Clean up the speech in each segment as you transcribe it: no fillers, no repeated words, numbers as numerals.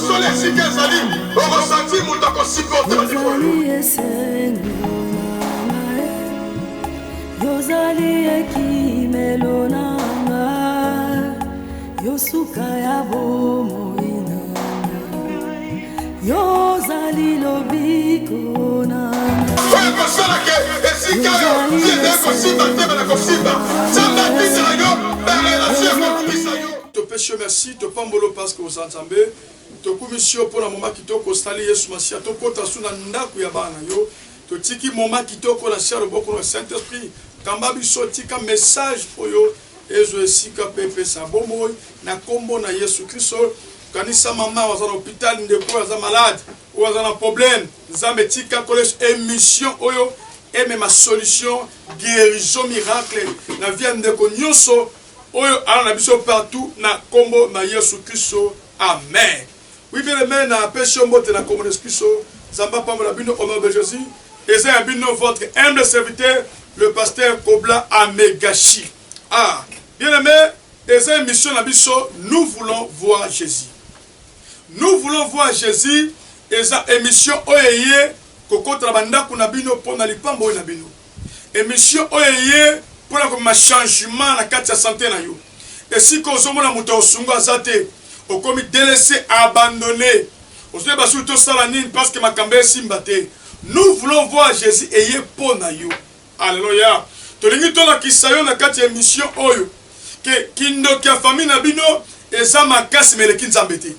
solo esika ezali okosanti moto akosupporte yozali ekimelo nanga yosuka ya bomoina yozali lobiko nanga oyo kosalaka esika oyo yende kosimba tebe na kosimba nzambe atindela yo barelation ekokumisa yo topesi yo merci topambolo parce que ozanzambe tokumisi yo mpona moma kitoko osali yesu masiya tokota su na ndako ya bana yo totiki moma kitoko na sia loboko na saint esprit kamba biso tika message oyo ezo esika mpe epesa bomoi na kombo na yesu kristo kanisa mama waza na hôpital ndeko aza malade oyo aza na problème nzambe tika kolesa émission oyo emema solution guérison miracle na vie ya ndeko nyonso oyo ala na biso partout na kombo na yesu kristo amen. Oui, bien aimé, na péché mbote na kombo na yesu kristo nzambe apambola bino au nom de jésus eza ya bino votre humble serviteur le pasteur Kobla Amegashi. Ah, bien aimé, eza émission na biso nous voulons voir Jésus. Nous voulons voir Jésus. Eza émission oyeye kokota na bandako na bino pona lipambo na bino. Émission oyeye pona ko ma changement na kati ya santé na yo. Et si ko zomona muto osunga zate okomi délaissé abandonné. Ozoye basu to sala nini parce que makambe simbate. Nous voulons voir Jésus eye pona yo. Alléluia. Tolingi tola kisayo na kati ya émission oyo ke kindoki ya famille na bino eza makasi meleki nzambe te.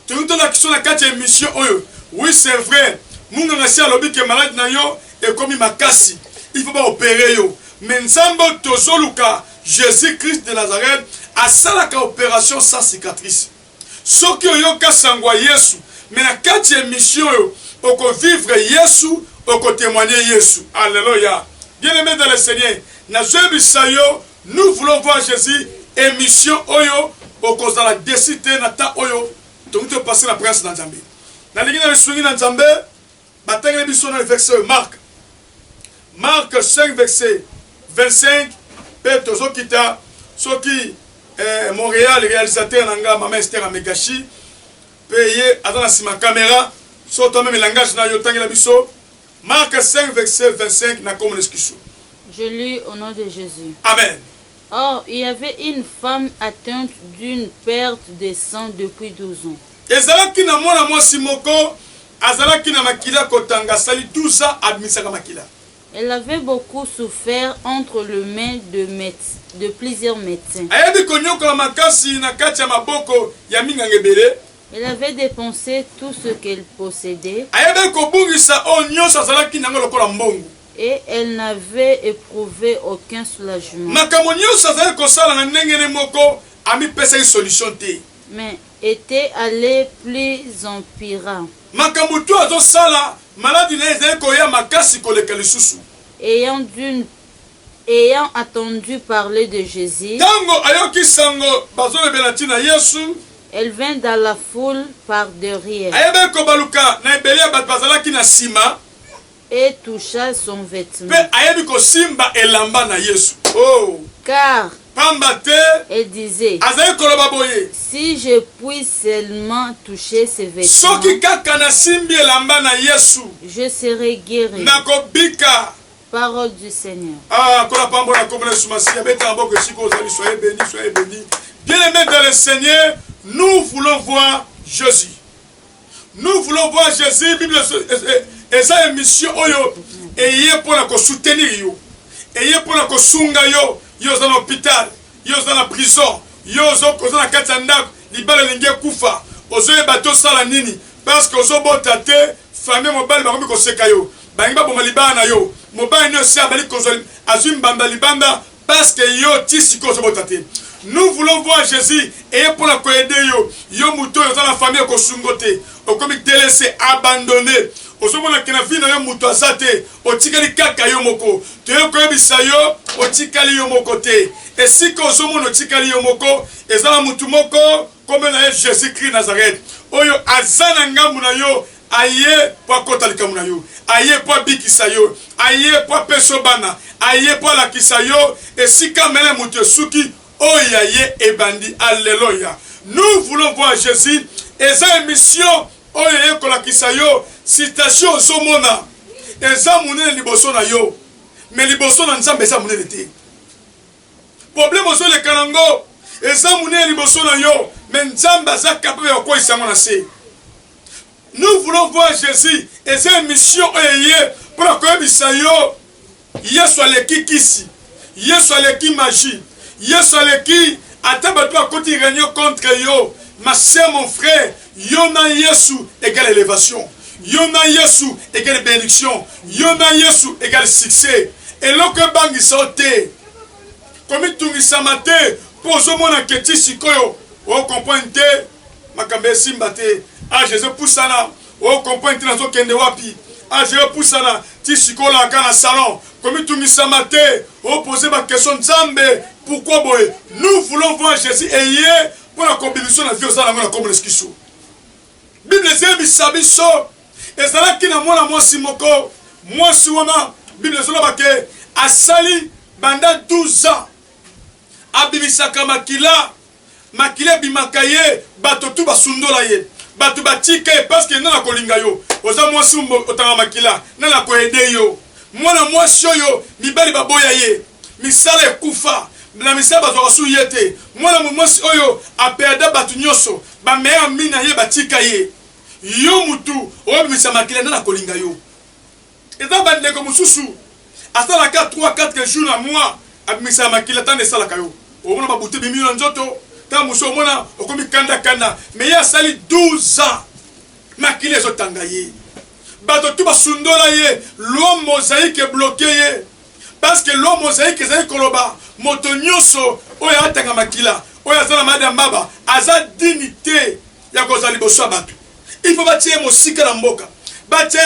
Tolingi tola kisayo na kati ya émission oyo. Oui, c'est vrai. Munga ngasi alobi ke malade na yo ekomi makasi. Il faut pas opérer yo. Mais nzambe tozoluka Jésus-Christ de Nazareth asalaka opération sans cicatrice. Soki oyo kasangwa Yesu, mais na kati ya émission yo oko vivre Yesu, oko témoigner Yesu. Alléluia. Bien-aimés dans le Seigneur, nous voulons voir Jésus, émission Oyo, au cause de la décité, Nata Oyo, donc tu passer la presse dans Zambé. Dans le Zambé, le verset Marc 5, verset 25, Petozo Kita, Soki, Montréal, réalisateur Nanga, Maman Esther Amegashi, payé, attends la caméra, surtout même le langage na yotangi la biso. Marc 5, verset 25, na comme l'excuse. Je lis au nom de Jésus. Amen. Or, il y avait une femme atteinte d'une perte de sang depuis 12 ans. Ezalaki na mwana mwasi moko, azalaki na makila kotanga sali 12 ans admisaka makila. Elle avait beaucoup souffert entre les mains de plusieurs médecins. Ayebi konyoka makasi na kati ya maboko ya mingangebele. Elle avait dépensé tout ce qu'elle possédait. Et elle n'avait éprouvé aucun soulagement. Mais était allée plus en pire. Ayant attendu parler de Jésus, elle vint dans la foule par derrière et toucha son vêtement. Car elle disait, si je puis seulement toucher ses vêtements, je serai guéri. Parole du Seigneur. Bien-aimés dans le Seigneur, nous voulons voir Jésus. Nous voulons voir Jésus. Bible et ça émission oyo et pour la soutenir yo. Et pour la sunga yo, yo dans l'hôpital, yo dans la prison, yo dans la katanda, libala linge kufa. Ozo bato sala nini parce que ozo botate famille mobile ba ko seka yo. Ba ngba bo malibana yo. Mobile no si abali kozoli azum bamba libanda parce que yo tisiko ozo botate. Nous voulons voir Jésus et pour la aider yo. Yo muto yo dans la famille ko sungote. O comme délaissé, abandonné. Ozomona kena vina yo muto azate. O tikali kaka yo moko. To yo ko bisa yo, o tikali yo moko te. Et si ko ozomona tikali yo moko, ezala mutu moko comme na Jésus-Christ Nazareth. Oyo azana ngambu na yo. Aye po kota likamu na yo. Aye po bikisa yo. Aye po peso bana. Aye po lakisa yo. Et si kamele mutu suki. Oyaye et bandi, alléluia. Nous voulons voir Jésus eza émission oyo ekolakisa yo citation ozomona eza monene liboso na yo mais liboso na Nzambe eza monene te. Problème ozoleka nango eza monene liboso na yo mais Nzambe aza capable ya kokweyisa yango na se. Nous voulons voir Jésus et c'est une mission pour koyebisa yo Yesu aleki kisi, Yesu aleki magie, Yesu aleki ata bato akoti réunion contre yo. Ma sœur, mon frère, Yona Yesu égale élévation. Yona Yesu égale bénédiction. Yona Yesu égale succès. Et lorsque bangi sauté, comme il tourne sa matin, pour ce monde en keti sikoyo, on comprend te, makambe simbate, ah Jésus poussana, on comprend te nazo kende wapi, ah Jésus poussana, ti sikola kana salon, comme il tourne sa matin, on pose ma question Nzambe, pourquoi boy, nous voulons voir Jésus et hier, pour la combinaison de la vie aux alentours de la communauté. Bible dit bisabiso ezala kina mwana mwasi moko mwasi wana Bible zola bake asali banda 12 ans abimisaka makila bimakaye bato tu basundola ye bato batika parce que na kolinga yo oza mwasi otanga makila na ko aider yo mwana mwasi oyo mibali baboya ye misala ekufa na misala bazwa su yete mwana mwasi oyo aperda batu nyoso ba meya mina ye batika ye yo mutu obimisa makila na kolinga yo eza bandeko mususu asala ka 3-4 jours na mois abimisa makila tande sala kayo omona babuté bimi na nzoto ta muso omona okomi kanda mais ya sali 12 ans makila zo tanga ye bato tu basundola ye loi mosaïque bloqué ye parce que loi mosaïque ezali koloba moto nyonso oyo atanga makila oyo azala madame baba aza dignité ya kozali boso bato. Il faut bâtir mon sika na mboka. Bâtir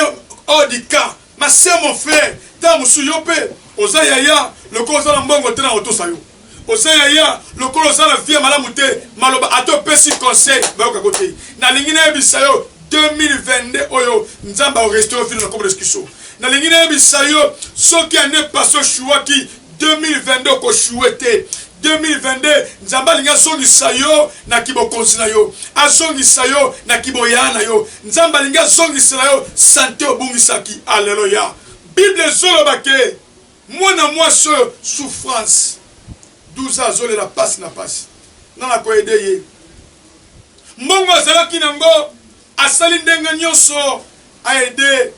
odika. Ma sœur, mon frère, ta musu yope. Oza yaya, le koza na mbongo tena otosayo. Oza yaya, le koza na vie malamute, maloba ato pesi conseil, ba ko côté. Na lingine bisayo 2022 oyo nzamba au restaurant fini na comme l'esquiso. Na lingine bisayo soki ane paso chouaki 2022 ko chouete. 2022 nzamba linga songi sayo na kibokonzi na yo asongi sayo na kiboyana yo nzamba linga songi sayo santé obungisaki. Alléluia. Bible zolo bake mwana mwasi souffrance 12 ans zole la passe na passe na ko aider ye mbongo azalaki nango asali ndenga nyonso a aider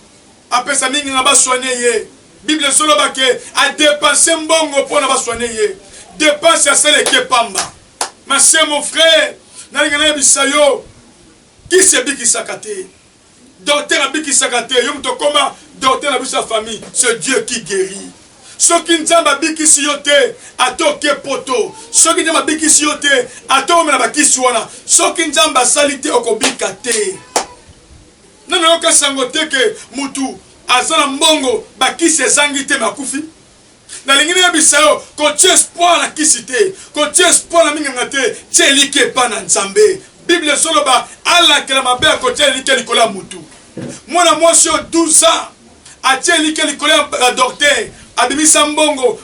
apesa mingi na ba soigner ye. Bible zolo bake a dépenser mbongo pour na ba soigner ye. Dépense à celle qui est pamba. Ma sœur, mon frère, n'allez bisayo. Qui c'est qui s'akate? Docteur Abiki s'akate. Yom to koma docteur Abiki sa famille. C'est Dieu qui guérit. Ce qui n'zamba biki siyote ato ke poto. Ce qui n'zamba biki siyote ato mena baki suana. Ce qui n'zamba salite okobika te. Non non ka sangote ke mutu azana mbongo baki se zangite makufi. Na lingine ya bisayo ko tu espoir na kisite ko tu espoir na minga ngate tselike pa na Nzambe. Bible solo ba ala kela mabe ko tselike likola mutu mwana mwasi 12 ans a tselike likola la docteur abimisa mbongo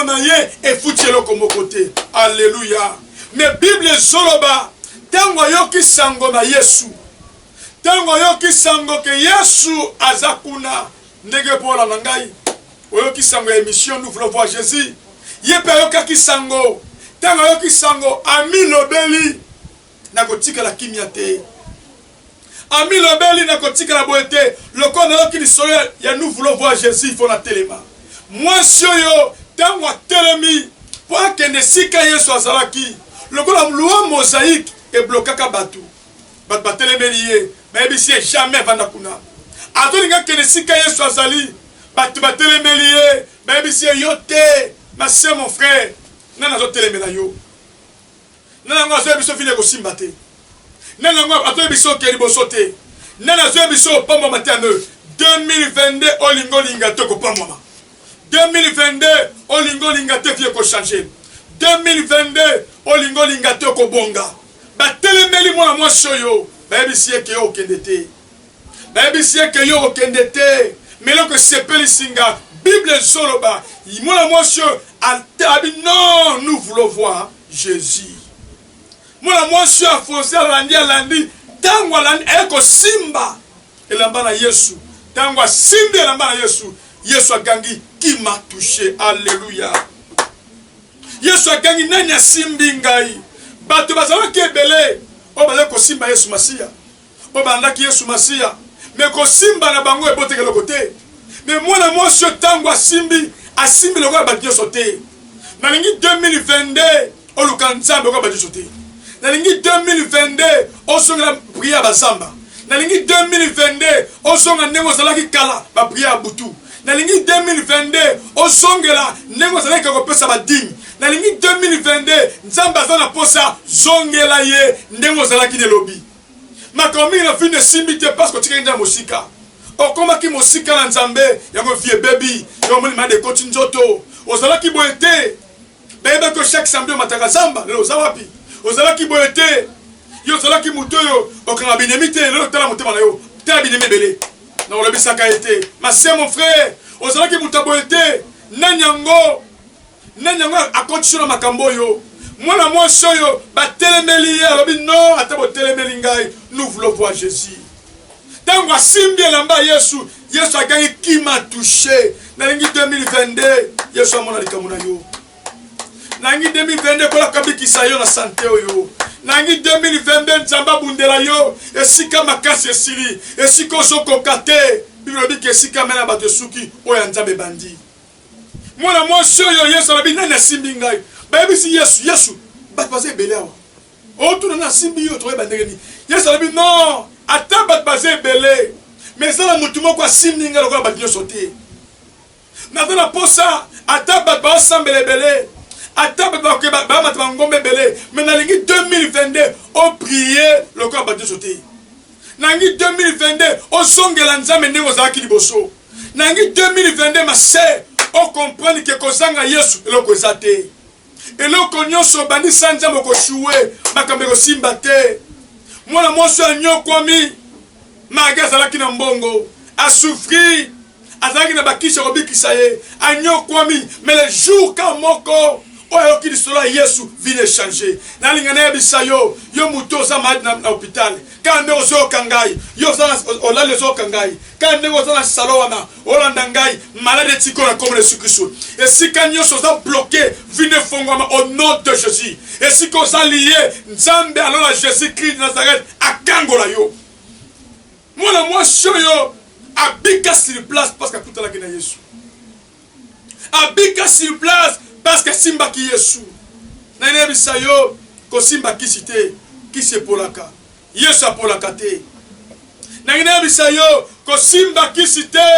na ye efuti eloko mokote. Alléluia. Mais Bible solo ba tango yoki sango na Yesu tango yoki sango ke Yesu azakuna ndege pola na ngai oyo kisango émission nous voulons voir Jésus yepe yoka kisango tango yo kisango ami lobeli na kotika la kimia te ami lobeli na kotika la boete loko na yoki lisolo ya nous voulons voir Jésus il faut la telema moi soyo tango telemi po akende sika Yesu azalaki loko la loi mosaïque et blokaka batu batelemeli mais bisi jamais vanda kuna atolinga kende sika Yesu azali batu batelemeli mais bisi yote ma sœur mon frère nana zo telemela yo nana ngo zo biso fine ko simbate nana ngo ato biso ke liboso te nana zo biso pombo matane 2022 olingo linga to ko pombo 2022 olingo linga te fie ko changer 2022 olingo linga te ko bonga batelemeli mwana mwasi oyo bayebisi ke yo okendete bayebisi ke yo okendete melo ko sepeli singa Bible soloba mwana mwasi non nous voulons voir Jésus mwana mwasi a foncé alandi tango eko simba elamba na Yesu tango simba elamba na Yesu Yesu agangi qui m'a touché. Alléluia. Yesu agangi nani asimbi ngai bato bazala kebele o bazala ko simba Yesu Masia o bandaki Yesu Masia mais ko simba na bango ebote ke lokote mais mwana mwasi tango asimbi le roi badio sauté na lingi 2022 o lukanzambe ko badio sauté na lingi 2022 o songa prière bazamba na lingi 2022 o songa nengo zalaki kala ba prière butu na lingi 2022 o songela nengo zalaki ko pesa badini na lingi 2022 nzamba zana posa zongela ye nengo zalaki ne lobi makomi na fin de simbi te parce que tu nda mosika o koma ki mosika na nzambe yango vie baby yo moni ma de kotinzoto o zalaki boete bebe ko chaque samedi mataka zamba lelo zawapi o zalaki boete yo zalaki mutoyo o kana binemite lelo tala motema na yo tala bineme bele na o lobi saka été ma sœur mon frère o zalaki mutaboete nanyango a continué makambo yo mwana mwasi oyo batelemeli alobi non ata botelemeli ngai nous voulons voir Jésus tango asimbi elamba Yesu agangi qui m'a touché na lingi 2022 Yesu amona likambo na yo na lingi 2022 kola kabikisa yo na santé oyo na lingi 2022 nzamba bundela yo esika makasi esili esika ozokoka te Bible dit que esika mena bato suki oyo nzambe bandi mwana mwasi oyo Yesu alabi nani asimbi ngai bayebi si Yesu bato baza ebele awa otuna na asimbi yo toyeba ndenge nini Yesu alabi non ata bato baza ebele mais ezala motu moko asimbi ngai lokola bato nyonso te naza na posa ata bato baosambela ebele ata bato bamata bangombe ebele mais nalingi 2022 oprie lokola bato nyonso te nangi 2022 osongela nzambe ndenge ozalaki liboso nangi 2022 mase o comprendre que kozanga Yesu eloko eza te eloko nyonso bandi sanja moko shuwe makambe ko simba te mwana mwasi anyokwami maga azalaki na mbongo asouffrir azalaki na bakisha kobikisa ye anyokwami mais le jour ka moko oyo ki lisolo Yesu vient changer na lingana ya bisayo yo muto za malade na hôpital kande ozo kangai yo za olale zo kangai kande ozo na salowana olanda ngai malade tiko na comme le sucre et si kanyo za bloqué vient fongwama au nom de Jésus et si ko za lié nzambe alors à Jésus Christ de Nazareth akangola yo mwana mwasi yo abika sur place parce que tout la kina Yesu abika sur place parce que simba ki Yesu na ine bisayo ko simba ki cité ki se polaka Yesu apolaka te na ine bisayo ko simba ki cité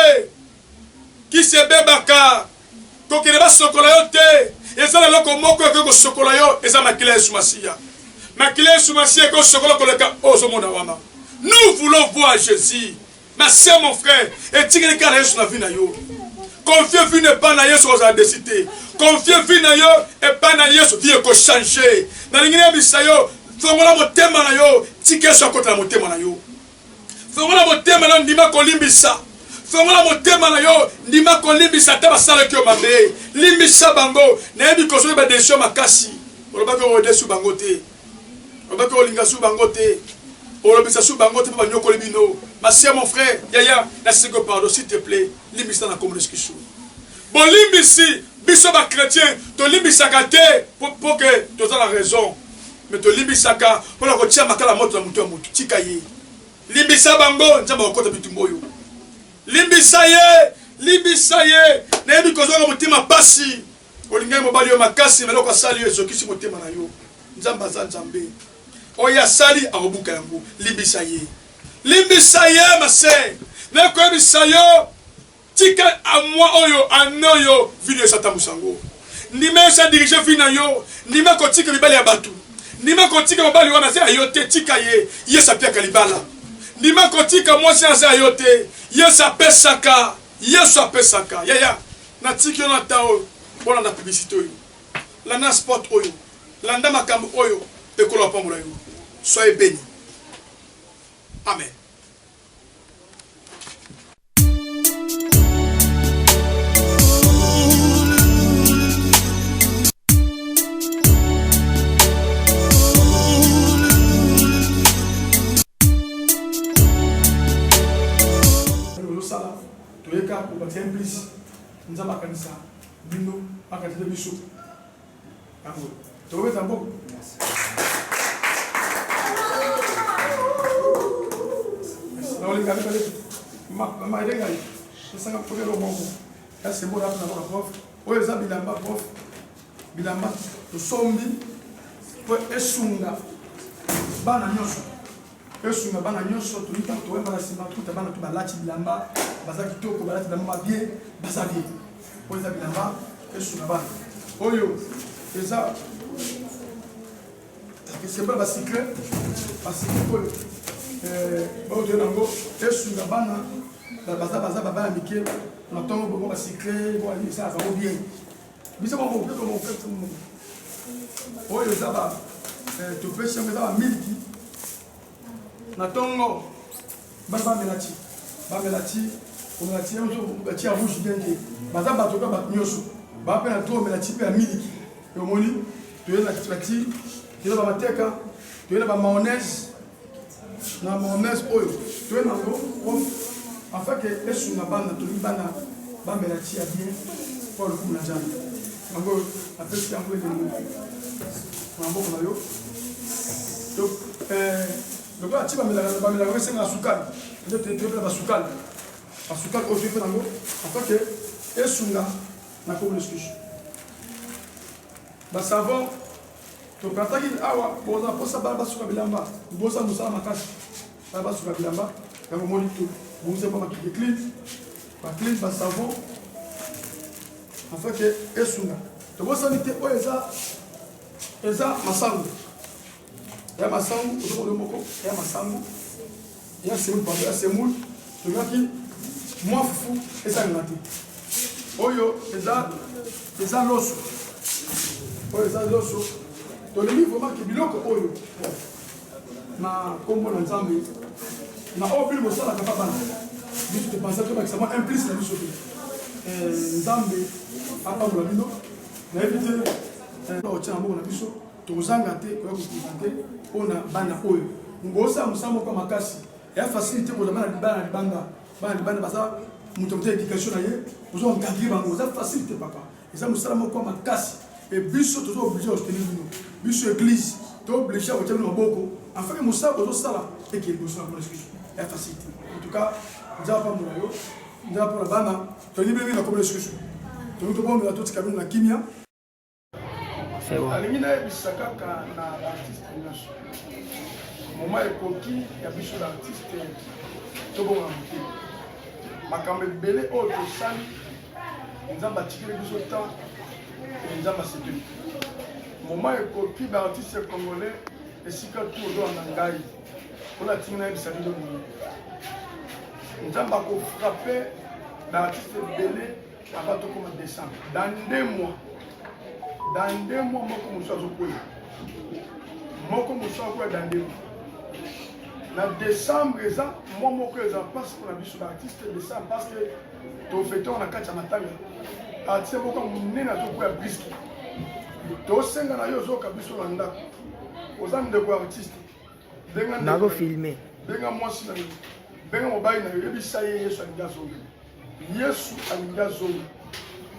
ki se bebaka ko kene ba sokola yo te ezala loko moko ko sokola yo eza makila Yesu Masia makila Yesu Masia ko sokola ko leka ozo mona wama nous voulons voir Jésus ma sœur mon frère et tingeli ka Yesu na vie na yo confier vie ne pas na Yesu oza décider confier vie na yo et pas na Yesu vie ko changer na lingine bisayo fongola motema na yo tike so akota motema na yo fongola motema na ndima ko limbisa fongola motema na yo ndima ko limbisa ta basala ki o mabe limbisa bango na yebi ko so ba desho makasi olobaka o desu bango te olobaka o linga su bango te olobisa su bango te pa nyoko libino ma sœur mon frère yaya na seko pardon s'il te plaît limbisa na comme l'esquissou bon limbisi biso ba chrétien to limbisaka te pour que tu as la raison mais to limbisaka pour la kotia makala moto na mutu ya mutu tika ye limbisa bango nzamba okota bitumboyo limbisa ye na yebi kozonga mutima pasi olingai mobali yo makasi meloko asali yo ezokisi motema na yo nzamba za nzambe oya sali akobuka yango limbisa ye mase na koyebisa yo tika a moi oyo anoyo video sata musango ndime sa diriger fina yo ndime ko tika libali ya batu ndime ko tika mobali wana se ayote tika ye sa pia kalibala ndime ko tika moi se ayote ye sa pesaka yaya na tika na tao bona na publicité oyo la na sport oyo la nda makambo oyo ekolo pambola yo soyez bénis amen. batie implice nzamba kanisa bino akatete biso yango tobeta mboko na olinga bale ma edenga sanga kokelo moko ya sembo na prof oyo eza bilamba prof bilamba tosombi po esunga bana nyonso esunga bana nyonso tolika toyemba na nsima tuta bana to balati bilamba baza kitoko balati bilamba babie baza bie oyo eza bilamba esunga bana oyo eza esembola basikle oyo oyo toyo nango esunga bana baza babana mike na ntongo bongo basikle esa azango bien biso oyo eza topesi yango eza bamiliki na ntongo bana bamelati omelati bati ya rouge bien baza bato ka bato nyonso baa mpe na to omelati mpe ya miliki omoni toye na bati toye na bamateka toye na bamaonese na maonese oyo toye nango afin ke esunga bana tolingi bana bamelati ya bien mpo lokumu na nzambe yango apesi yango elenge na mboka na yo lokola ti bamelaka esenga sukali toyepela basukali oyo toyepe nango afin ke esunga na kombo leskusu basavon tokataki awa boza mposa bana basuka bilamba bosa mosala makasi bana basuka bilamba yango moni to bongisa mpo makike clean basavon afin ke esunga tobosani te oyo eza masango ya masango ozokola moko ya masango ya semoule pardon ya semoule tokaki mwa fufu esalinga te oyo eza loso tolingi vraiment ke biloko oyo na kombo na nzambe na oyo bili mosalaka pa bana biso topensa tobakisa mwa implice na biso te nzambe apambola bino nayebi te otia na moko na biso tozanga te koya kopresente mpona bana oyo ngosala mosala moko makasi eya facilité kozwa bana libanda baza moto moto éducation na ye ozwa encadre bango eza facilité papa eza mosala moko makasi e biso toza oblige kotenir bino biso église tooblige kotia bino maboko afin ke mosala kozosala ekeli liboso na bona excuse eya facilité en tout cas nzala pambola yo nzala mpona bana tolingi bino na komona excuse tolingi tobondela totika bino na kimia alingi nayebisa kaka na artiste nyonso moma ekoki ya biso na artiste tobonga mokili makambo ebele oyo tosali nzambe atikeli biso temps nzambe asepeli moma ekoki baartiste congolais esika tu ozolanda ngai mpona atingi nayebisa bino moye nzambe akofrape baartiste ebele ava tokoma décembre dans 2 mois moko mosu azokwea dans 2 mois na décembre eza mwa moko eza mpasi mpona biso baartiste décembre parce que tofete na kati ya matanga artiste moko monene azokwea briske tosenga na yo ozoyoka biso na ndako oza ndeko ya artiste nazofilme benga mwasi na yo benga mobali na yo yebisa ye yesu alingi azonga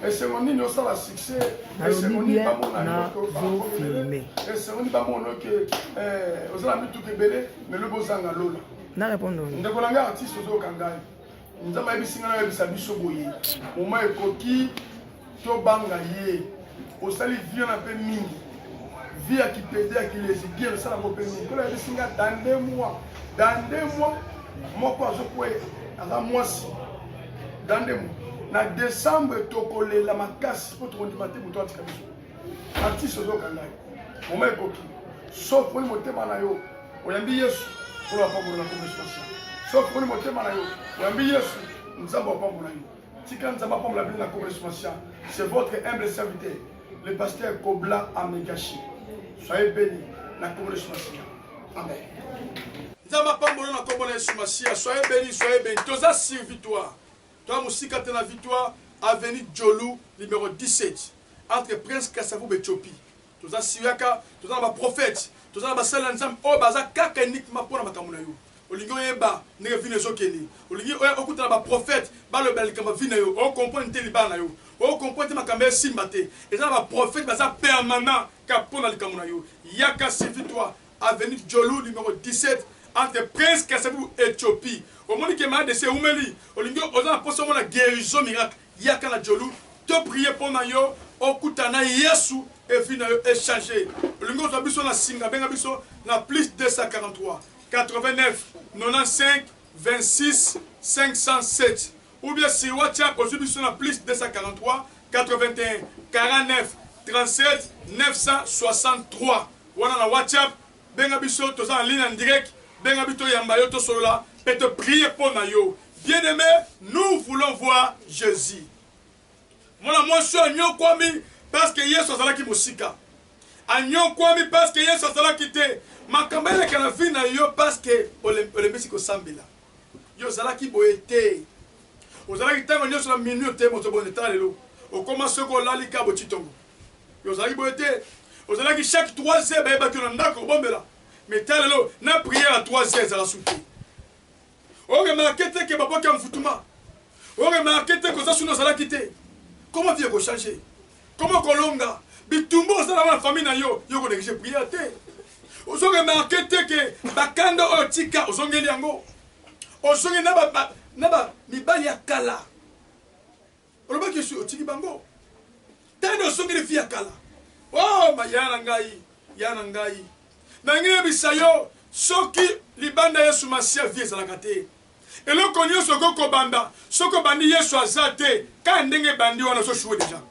esengo nini osala succès esengo nini bamona oke ozala mituka ebele melobi ozanga lola ndeko na ngai artiste ozoyoka ngai nzambe ayebisinga na oyebisa biso boye moma ekoki tobanga ye osali vie na mpe mingi vie ya kipede ya kilesigie osalango mpe mingi kola yebisinga dans 2 mois moko azokwe aza mwasi dans 2 mois na décembre tokolela makasi mpo tokondima te moto atika biso artiste ozoyoka ngai moma ekoki sauf poni motema na yo oyambi yesu mpona wapambola na komesation sauf poni motema na yo oyambi yesu nzambe wapambola yo tika nzambe apambola bino na komesation c'est votre humble serviteur le pasteur Kobla Amegashi. Soyez bénis na komesation. Amen. Nzambe apambola na komesation. Soyez bénis, toza sur victoire. Toi musika te na victoire avenue Djolou numéro 17 entre Prince Kassavou Éthiopie. Toza siaka, toza ba prophète, toza ba sala nzambe o baza kaka uniquement pour na makambo na yo. olingi oyeba ndenge vino ezokende olingi okutana baprofete balobela likambo vino yo okomprendre te libala na yo okomprendre te makambo esimba te eza na baprofete baza permanent ka mpona likambo na yo yaka suivi-toi avenue Jolou numéro 17 entre Prince Kasavu Éthiopie omoni ke malade se umeli olingi oza na poso mona guérison miracle yaka na Jolou to prier mpona yo okutana Yesu et vino yo échanger olingi ozwa biso na singa benga biso na plus 243 89 95 26 507 ou bien sur WhatsApp aujourd'hui sur la plus 243 81 49 37 963 voilà la WhatsApp benga biso tous en ligne en direct benga bito yamba yo to solola et te prier pour nayo bien-aimé nous voulons voir Jésus moi je suis agneau kwami parce que Yesu azala ki musika agneau kwami parce que Yesu azala ki te makambele kana vina yo parce que olembisi ko sambila yo zala ki boete ozala ki tango nyoso la minute mo to boneta lelo o commence ko lali ka botitongo yo zala ki boete ozala ki chaque 3 heures ba ko ndako bombela mais talelo na prière à 3 heures zala souté o remarquete que babo ka mfutuma o remarquete ko ça suno zala kité comment vie ko changer comment kolonga bitumbo zala na famille na yo yo ko négliger prière té ozo remarquete que bakando otika ozongeli yango ozongi na ba mibali ya kala oloba ki su otiki bango tano ozongeli fi ya kala oh ma yana ngai na ngine bisayo soki libanda Yesu masia vie ezalaka te eloko nyonso okoko banda soko bandi Yesu aza te ka ndenge bandi wana ososhuwe deja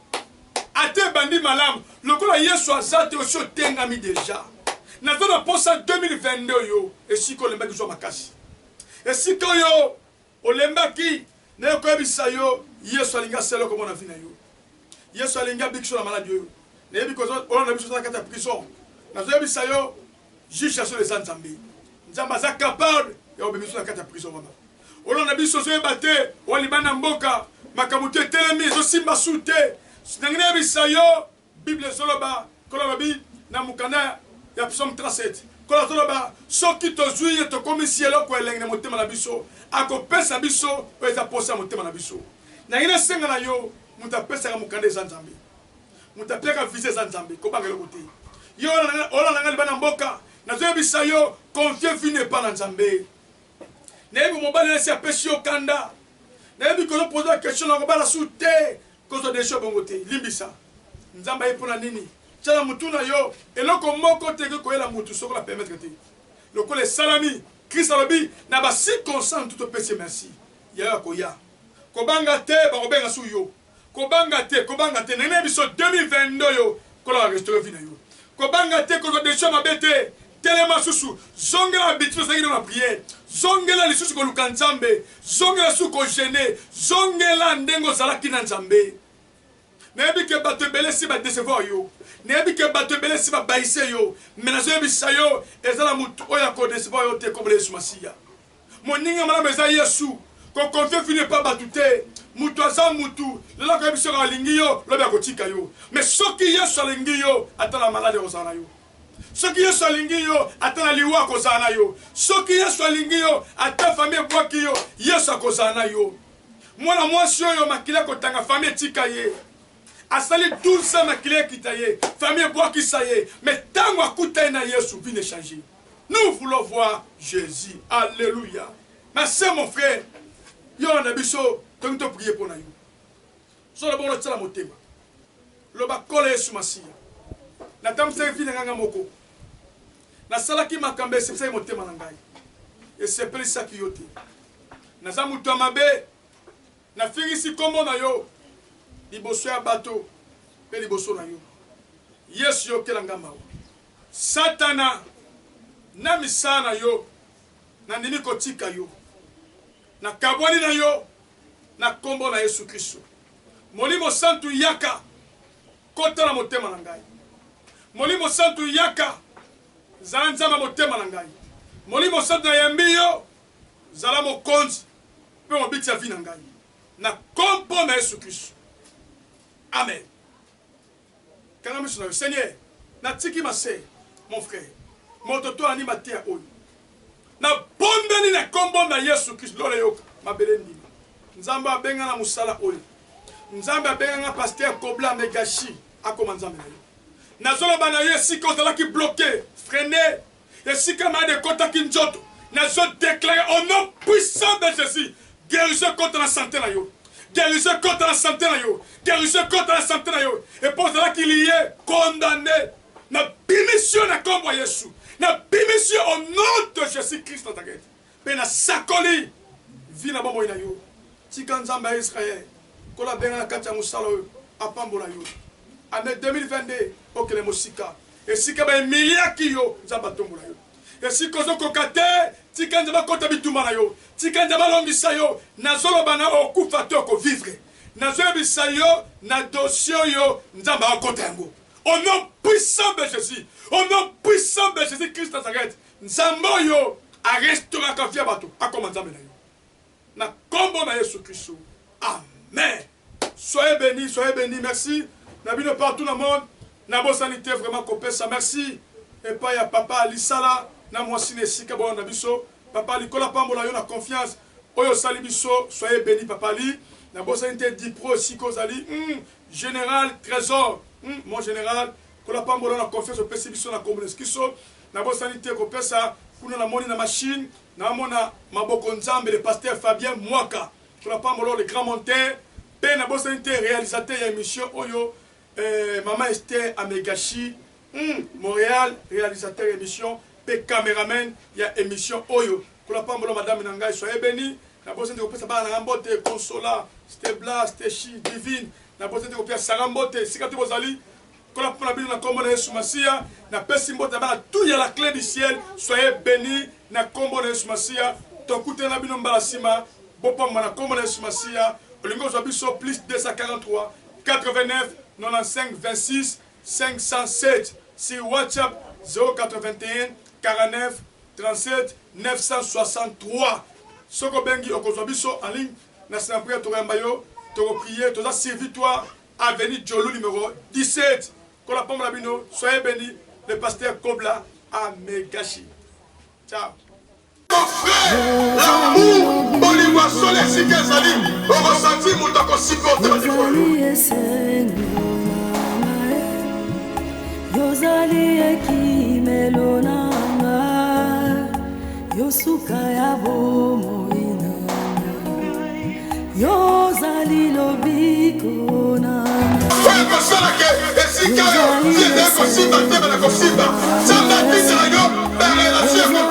ate bandi malamu lokola Yesu aza te osi otengami deja nazona posa 2022 yo esika olembaki zwa makasi esika oyo olembaki na yokoyebisa yo Yesu alingi asala eloko mona vi na yo Yesu alingi abikiso na maladi oyo nayebi olanda biso na kati ya prison nazoyebisa yo juge aso eza nzambe nzambe aza capable ya obimiso na kati ya prison wana olanda biso ozoyeba te olibana mboka makambo te etelemi ezosimba su te nangi nayebisa yo bible ezoloba koloba bi na mokanda ya psaume 37 kola toloba soki tozwi ye tokomisi eloko elenge na motema na biso akopesa biso oyo eza posa ya motema na biso nangi nasenga na yo moto apesaka mokanda eza nzambe moto apiaka vise eza nzambe kobanga eloko te yo olandanga libana mboka nazoyebisa yo confie vine epa na nzambe nayebi mobali nesi apesi yo kanda nayebi kozopoza question na kobala su te kozodesho bongo te limbisa nzambe aye mpona nini tala mutu na yo eloko moko te koyela mutu soko la permettre te lokola salami Christ alobi na ba circonstance tout opesi merci ya koya kobanga te bakobenga su yo kobanga te nene biso 2022 yo kola restaurer vie na yo kobanga te ko desho mabete telema susu zongela habitude sangi na prière zongela lisusu ko luka nzambe zongela su ko gêner zongela ndengo zalaki na nzambe nebi ke bato ebele si ba décevoir yo nebi ke bato ebele si ba baise yo menazo yebisa yo ezala mutu oya ko décevoir yo te comme Yesu Masiya moninga mala meza Yesu ko confie fini pa batu te mutu aza mutu lelo ko yebisa ko alingi yo lobi akotika yo mais soki Yesu alingi yo atala malade ozana yo soki Yesu alingi yo atala liwa kozana yo soki Yesu alingi yo ata famille bwaki yo Yesu akozana yo mwana mwasi oyo makila kotanga famille tika ye asali 12 ans makile kitaye famille bois qui ça y est mais tango akuta na Yesu vient changer nous voulons voir Jésus alléluia ma sœur mon frère yo na biso donc to prier pour na yo so la bonne tsala motema lo ba kola Yesu Masiya na tamse vile nganga moko na sala ki makambe se sai motema na ngai et c'est plus ça qui yote na za mutu mabe na fingisi kombo na yo liboso ya bato pe liboso na yo Yesu yo kelanga mawa satana na misana yo na ndimi kotika yo na kabwani na yo na kombo na Yesu Kristo molimo santu yaka kota na motema na ngai molimo santu yaka zala nzamba motema na ngai molimo santu na yambi yo zala mokonzi pe mobiti ya vi na ngai na kombo na Yesu Kristo. Amen. Seigneur, na tiki ma sœur, mon frère, mon toto anima te oyo. Na bombeni na kombo na Yesu Christ lole yoka mabele ndima nzamba benga na musala oli nzamba benga na pasteur Kobla Megashi akoma nzambe na yo nazolo bana yo sika ozala ki bloqué freiné et sika ma de kota ki njoto nazo déclarer au nom puissant de Jésus guérison contre la santé na yo guérison contre la santé na yo guérison contre la santé na yo et pour cela qu'il y est condamné na bimission na kombo Yesu na bimission au nom de Jésus Christ na takete pe na sakoli vi na bombo ina yo tika nzamba Israël kola benga na kati ya musala oyo apambola yo année 2022 okele mosika et sika ba emilia kiyo nzamba tombola yo et si kozo kokate tika nzamba kota bituma na yo tika nzamba longisa yo nazolo bana okufa to ko vivre nazolo bisa yo na dossier yo nzamba akota yango au nom puissant de Jésus au nom puissant de Jésus Christ Nazareth nzamba yo a restaurer kafia bato akoma nzamba na yo na kombo na Yesu Christ. Amen. Soyez bénis, merci. Nabino partout dans le monde. Nabo sanité vraiment kopesa merci. Et pas ya papa Alisala na mwasine sika bon nabiso. Papa Likola pambola yo na confiance. Oyo salibiso, soyez bénis papa Ali. Nabo sanité Dipro Sikozali. Général Trésor. Mon général kola pambola na confiance au pesibiso na komboneskiso. Nabo sanité kopesa kuna na moni na machine. Na mona maboko nzambe le pasteur Fabien Mwaka. Kola pambola le grand monteur. Pe na bosanité réalisateur ya émission Oyo Maman Esther Amegashi Montréal réalisateur émission pe caméraman ya émission Oyo kola pambolo madame Nangai soyez béni na bosanité kopesa ba na mbote consola Stebla Stechi divine na bosanité kopesa sarambote sikati bozali kola pona bino na kombo na Yesu Masia na pesi mbote ba tout ya la clé du ciel soyez béni na kombo na Yesu Masia tokute na bino mbala sima bopa na kombo na Yesu Masia Olingo Zabiso plus 243 89 95 26 507 sur WhatsApp 081 49 37 963. Soko bengi Okozobiso en ligne. Na prière Torembayo, Toro prier, Toza servitoire, avenue Djolou numéro 17. Kola Pombe Labino, soyez bénis, le pasteur Kobla Amegashi. Ciao. Mon frère, l'amour, Bolivia Solé Sikazali, on ressentit mon temps qu'on supporte la vie. Yozali ekimelo nanga yosuka ya bomoina Yozali lobiko nanga Kwa sana ke esika yo, yede ko simba tebe na ko simba. Samba tisa yo, ba relation